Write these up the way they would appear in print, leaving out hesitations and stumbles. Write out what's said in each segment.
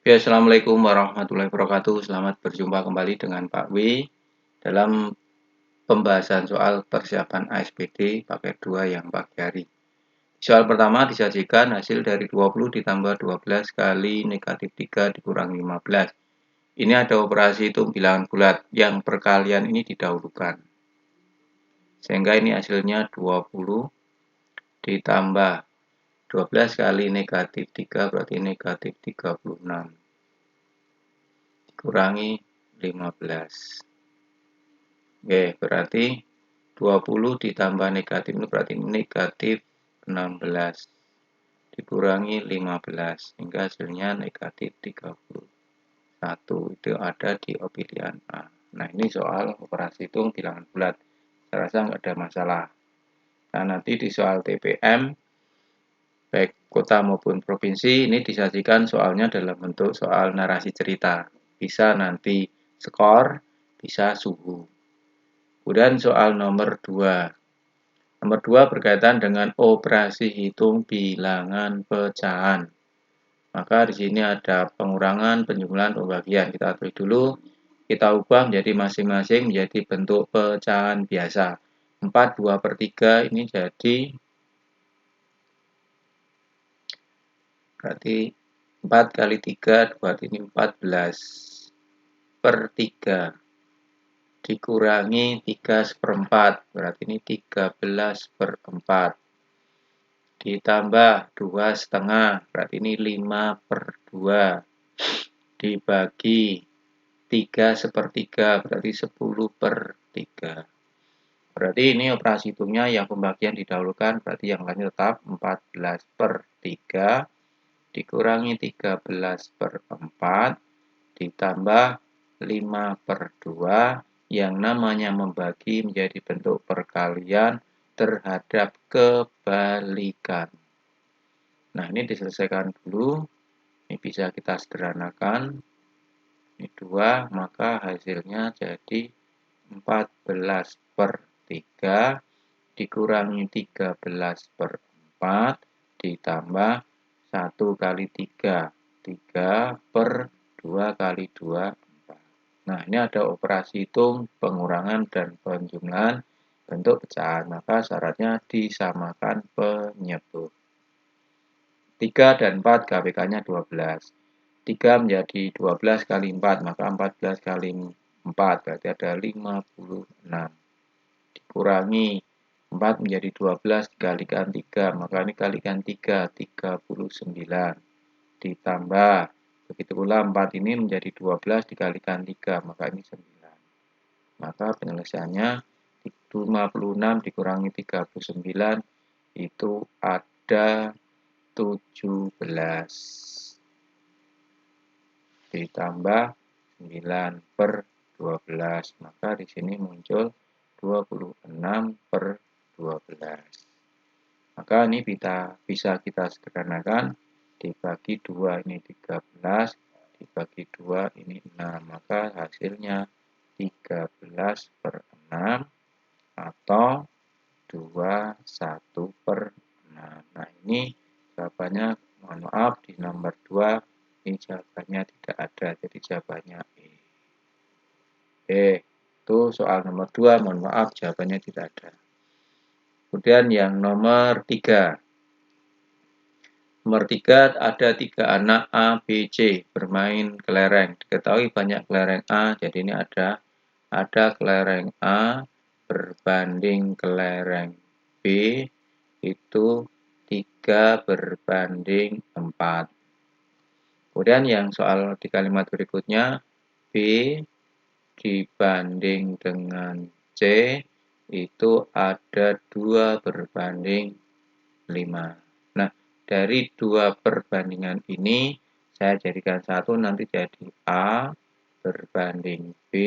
Ya, Assalamualaikum warahmatullahi wabarakatuh. Selamat berjumpa kembali dengan Pak W dalam pembahasan soal persiapan ASPD paket 2 yang pagi hari. Soal pertama disajikan hasil dari 20 ditambah 12 kali negatif 3 dikurang 15. Ini ada operasi hitung bilangan bulat yang perkalian ini didahulukan. Sehingga ini hasilnya 20 ditambah 12 kali negatif 3 berarti negatif 36. Kurangi 15. Oke, berarti 20 ditambah negatif itu berarti negatif 16 dikurangi 15 hingga hasilnya negatif 31. Itu ada di pilihan A. Nah, ini soal operasi hitung bilangan bulat. Saya rasa nggak ada masalah. Nah, nanti di soal TPM baik kota maupun provinsi ini disajikan soalnya dalam bentuk soal narasi cerita. Bisa nanti skor, bisa suhu. Kemudian soal nomor 2. Nomor 2 berkaitan dengan operasi hitung bilangan pecahan. Maka di sini ada pengurangan, penjumlahan, pembagian. Kita tulis dulu, kita ubah menjadi masing-masing menjadi bentuk pecahan biasa. 4, 2/3 ini jadi berarti 4 kali 3, berarti ini 14/3. Dikurangi 3/4, berarti ini 13/4. Ditambah 2,5, berarti ini 5/2. Dibagi 3/3, berarti 10/3. Berarti ini operasi hitungnya yang pembagian didahulukan, berarti yang lainnya tetap 14/3 dikurangi 13/4 ditambah 5/2 yang namanya membagi menjadi bentuk perkalian terhadap kebalikan. Nah, ini diselesaikan dulu. Ini bisa kita sederhanakan. Ini 2, maka hasilnya jadi 14/3 dikurangi 13/4 ditambah 1 kali 3. 3/2 kali 2, 4. Nah, ini ada operasi hitung pengurangan dan penjumlahan bentuk pecahan. Maka syaratnya disamakan penyebut. 3 dan 4 KPK-nya 12. 3 menjadi 12 kali 4, maka 14 kali 4, berarti ada 56. Dikurangi 4 menjadi 12 dikalikan 3, maka ini kalikan 3, 39. Ditambah, begitu pula 4 ini menjadi 12 dikalikan 3, maka ini 9. Maka penyelesaiannya 56 dikurangi 39 itu ada 17. Ditambah 9/12, maka di sini muncul 26/12. Maka ini bisa kita sederhanakan, dibagi 2 ini 13, dibagi 2 ini 6, maka hasilnya 13/6 atau 21/6. Nah, ini jawabannya, mohon maaf, di nomor 2 ini jawabannya tidak ada, jadi jawabannya E. Itu soal nomor 2, mohon maaf jawabannya tidak ada. Kemudian yang nomor 3. Nomor 3 ada 3 anak A, B, C bermain kelereng. Diketahui banyak kelereng A, jadi ini ada kelereng A berbanding kelereng B itu 3/4. Kemudian yang soal di kalimat berikutnya, B dibanding dengan C itu ada 2/5. Nah, dari 2 perbandingan ini saya jadikan satu, nanti jadi A berbanding B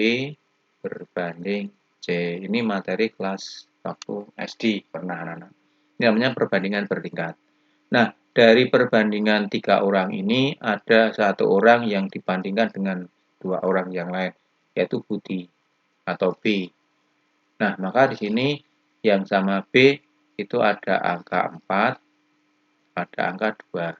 berbanding C. Ini materi kelas waktu SD pernah anak-anak. Ini namanya perbandingan bertingkat. Nah, dari perbandingan 3 orang ini ada 1 orang yang dibandingkan dengan 2 orang yang lain, yaitu Budi atau B. Nah, maka di sini yang sama B itu ada angka 4, ada angka 2.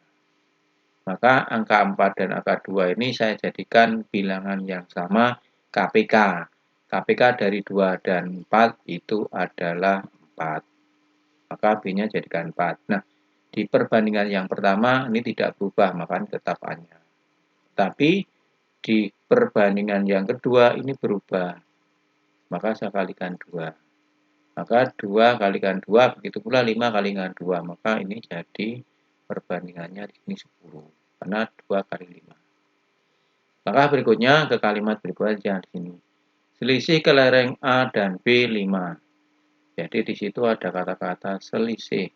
Maka angka 4 dan angka 2 ini saya jadikan bilangan yang sama KPK. KPK dari 2 dan 4 itu adalah 4. Maka B-nya jadikan 4. Nah, di perbandingan yang pertama ini tidak berubah, maka tetap A-nya. Tapi di perbandingan yang kedua ini berubah. Maka saya kalikan 2. Maka 2 kalikan 2, begitu pula 5 kalikan 2. Maka ini jadi perbandingannya di sini 10. Karena 2 kali 5. Maka berikutnya ke kalimat berikutnya di sini. Selisih kelereng A dan B 5. Jadi di situ ada kata-kata selisih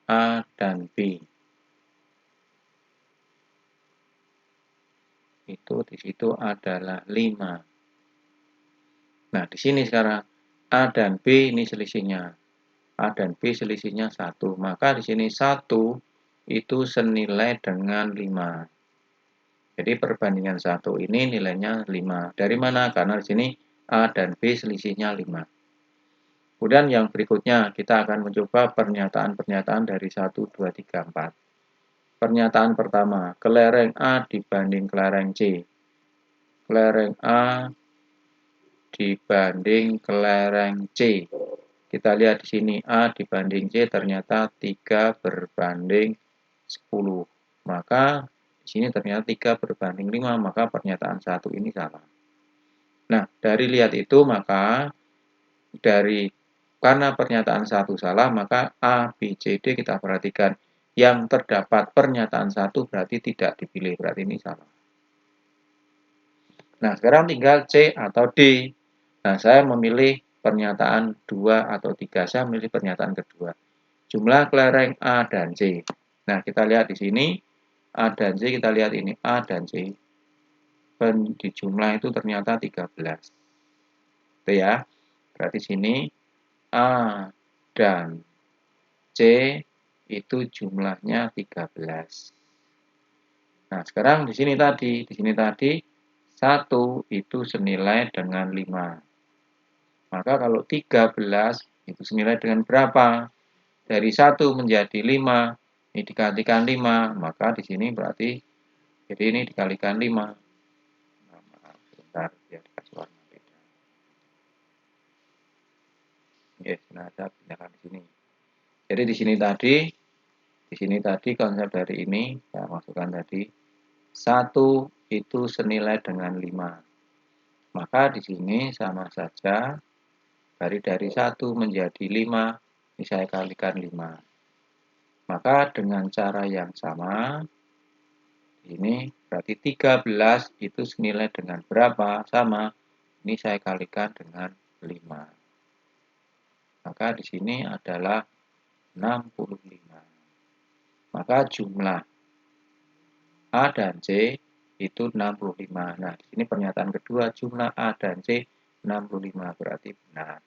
A dan B. Itu di situ adalah 5. Nah, di sini sekarang A dan B ini selisihnya. A dan B selisihnya 1. Maka di sini 1 itu senilai dengan 5. Jadi perbandingan 1 ini nilainya 5. Dari mana? Karena di sini A dan B selisihnya 5. Kemudian yang berikutnya kita akan mencoba pernyataan-pernyataan dari 1, 2, 3, 4. Pernyataan pertama, kelereng A dibanding kelereng C. Kelereng A dibanding kelereng C. Kita lihat di sini A dibanding C ternyata 3 berbanding 10. Maka di sini ternyata 3 berbanding 5, maka pernyataan 1 ini salah. Nah, dari lihat itu maka karena pernyataan 1 salah, maka A, B, C, D kita perhatikan. Yang terdapat pernyataan 1 berarti tidak dipilih, berarti ini salah. Nah, sekarang tinggal C atau D. Nah, saya memilih pernyataan 2 atau 3. Saya memilih pernyataan kedua. Jumlah kelereng A dan C. Nah, kita lihat di sini A dan C, kita lihat ini A dan C. Di jumlah itu ternyata 13. Itu ya. Berarti sini A dan C itu jumlahnya 13. Nah, sekarang di sini tadi 1 itu senilai dengan 5. Maka kalau 13 itu senilai dengan berapa? Dari 1 menjadi 5, ini dikalikan 5, maka di sini berarti jadi ini dikalikan 5. Nah, maaf, sebentar biar dikasih warna beda. Yes, nah ada pindahan di sini. Jadi di sini tadi konsep dari ini saya masukkan tadi 1 itu senilai dengan 5. Maka di sini sama saja dari 1 menjadi 5, ini saya kalikan 5. Maka dengan cara yang sama, ini berarti 13 itu senilai dengan berapa? Sama, ini saya kalikan dengan 5. Maka di sini adalah 65. Maka jumlah A dan C itu 65. Nah, di sini pernyataan kedua jumlah A dan C 65 berarti benar.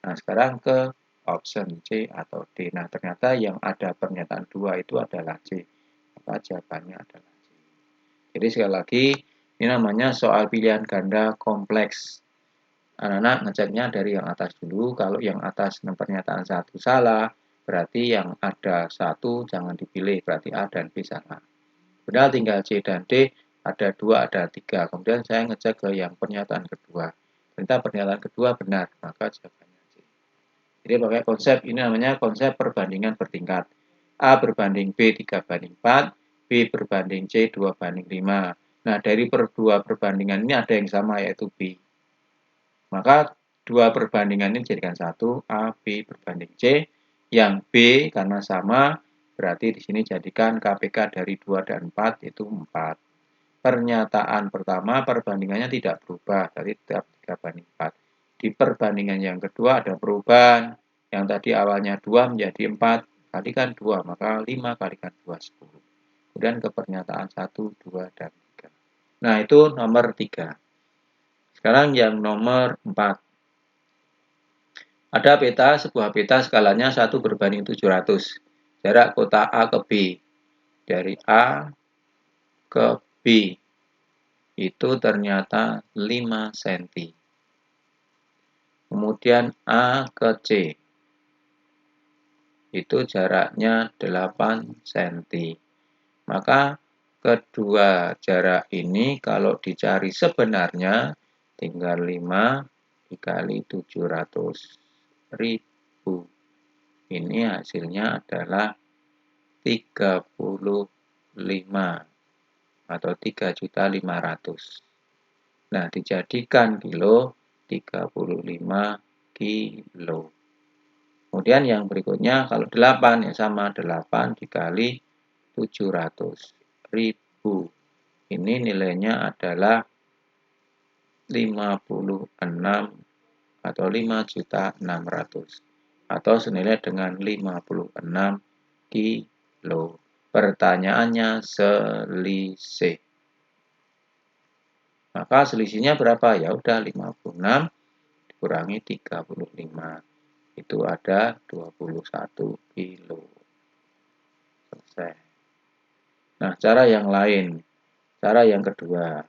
Nah, sekarang ke option C atau D. Nah, ternyata yang ada pernyataan 2 itu adalah C. Maka jawabannya adalah C. Jadi sekali lagi, ini namanya soal pilihan ganda kompleks. Anak-anak ngeceknya dari yang atas dulu. Kalau yang atas pernyataan 1 salah, berarti yang ada 1 jangan dipilih. Berarti A dan B salah. Benar tinggal C dan D, ada 2, ada 3. Kemudian saya ngecek ke yang pernyataan kedua. Ternyata pernyataan kedua benar, maka jawabannya C. Jadi pakai konsep ini namanya konsep perbandingan bertingkat. A berbanding B 3 banding 4, B berbanding C 2 banding 5. Nah, dari dua perbandingan ini ada yang sama yaitu B. Maka dua perbandingan ini dijadikan 1, A, B berbanding C. Yang B karena sama, berarti di sini jadikan KPK dari 2 dan 4 itu 4. Pernyataan pertama perbandingannya tidak berubah, dari 3 banding 4. Di perbandingan yang kedua ada perubahan. Yang tadi awalnya 2 menjadi 4, kalikan 2, maka 5 kalikan 2, 10. Kemudian ke pernyataan 1, 2, dan 3. Nah, itu nomor 3. Sekarang yang nomor 4. Ada peta, sebuah peta skalanya 1 berbanding 700. Jarak kota A ke B. Dari A ke B itu ternyata 5 cm. Kemudian A ke C. itu jaraknya 8 cm. Maka kedua jarak ini kalau dicari sebenarnya tinggal 5 dikali 700.000. Ini hasilnya adalah 35 atau 3.500.000. Nah, dijadikan kilo 35 kilo. Kemudian yang berikutnya kalau 8 ya sama 8 dikali 700.000. Ini nilainya adalah 56 atau 5.600.000 atau senilai dengan 56 kilo. Pertanyaannya selisih. Maka selisihnya berapa? Ya udah 56 dikurangi 35. Itu ada 21 kilo. Selesai. Nah, cara yang lain. Cara yang kedua.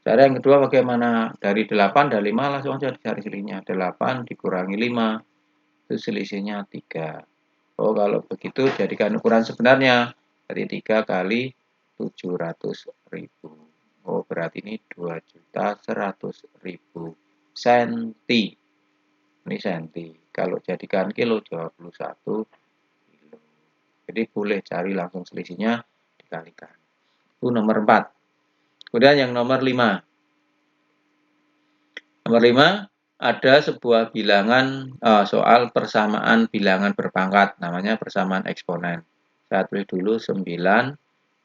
Cara yang kedua bagaimana? Dari 8 dan 5 langsung aja dicari selisihnya. 8 dikurangi 5. Itu selisihnya 3. Oh, kalau begitu jadikan ukuran sebenarnya. Dari 3 kali 700.000. Oh, berarti ini 2.100.000 senti. Ini senti. Kalau jadikan kilo 21 kilo. Jadi boleh cari langsung selisihnya dikalikan. Itu nomor 4. Kemudian yang nomor 5. Nomor 5 ada sebuah bilangan soal persamaan bilangan berpangkat. Namanya persamaan eksponen. Saya tulis dulu 9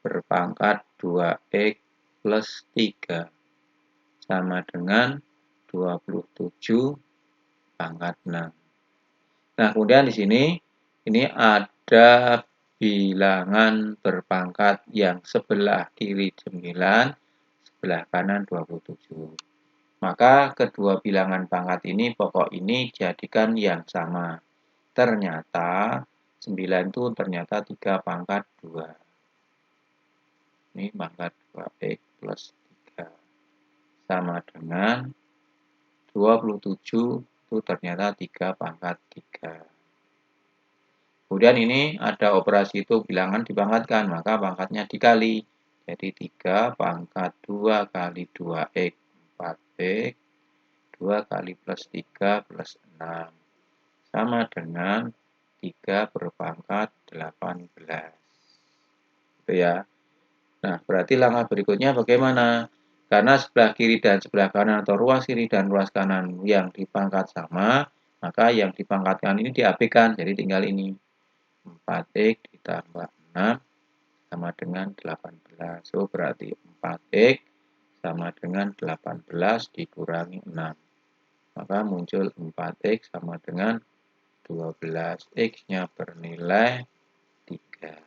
berpangkat 2x plus 3 sama dengan 27 pangkat 6. Nah, kemudian di sini ini ada bilangan berpangkat yang sebelah kiri 9, sebelah kanan 27. Maka kedua bilangan pangkat ini pokok ini jadikan yang sama. Ternyata 9 itu ternyata 3 pangkat 2. Ini pangkat 2x plus 3 sama dengan 27 itu ternyata 3 pangkat 3. Kemudian ini ada operasi itu bilangan dipangkatkan, maka pangkatnya dikali. Jadi 3 pangkat 2 kali 2x 4x 2 kali plus 3 plus 6 sama dengan 3 berpangkat 18. Itu ya. Nah, berarti langkah berikutnya bagaimana? Karena sebelah kiri dan sebelah kanan atau ruas kiri dan ruas kanan yang dipangkat sama, maka yang dipangkatkan ini diabaikan. Jadi tinggal ini 4x ditambah 6 sama dengan 18. So, berarti 4x sama dengan 18 dikurangi 6. Maka muncul 4x sama dengan 12. X-nya bernilai 3.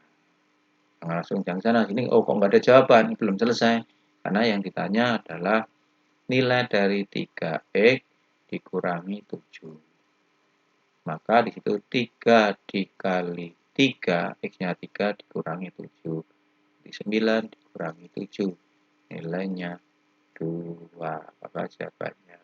Langsung jangan sana sini, oh kok nggak ada jawaban, belum selesai. Karena yang ditanya adalah nilai dari 3x dikurangi 7. Maka di situ 3 dikali 3, x-nya 3 dikurangi 7. Di 9 dikurangi 7. Nilainya 2. Maka jawabannya.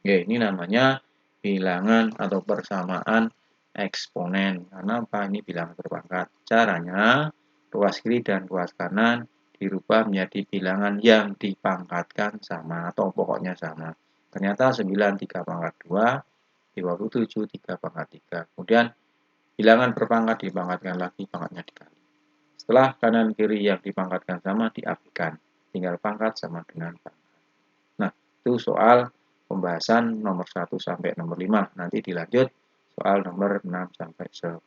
Oke, ini namanya bilangan atau persamaan eksponen. Karena apa? Ini bilangan berpangkat. Caranya, ruas kiri dan ruas kanan dirubah menjadi bilangan yang dipangkatkan sama atau pokoknya sama. Ternyata 9 3 pangkat 2, 27 3 pangkat 3. Kemudian bilangan berpangkat dipangkatkan lagi, pangkatnya dikali. Setelah kanan kiri yang dipangkatkan sama diabaikan. Tinggal pangkat sama dengan pangkat. Nah, itu soal pembahasan nomor 1 sampai nomor 5. Nanti dilanjut soal nomor 6 sampai 10.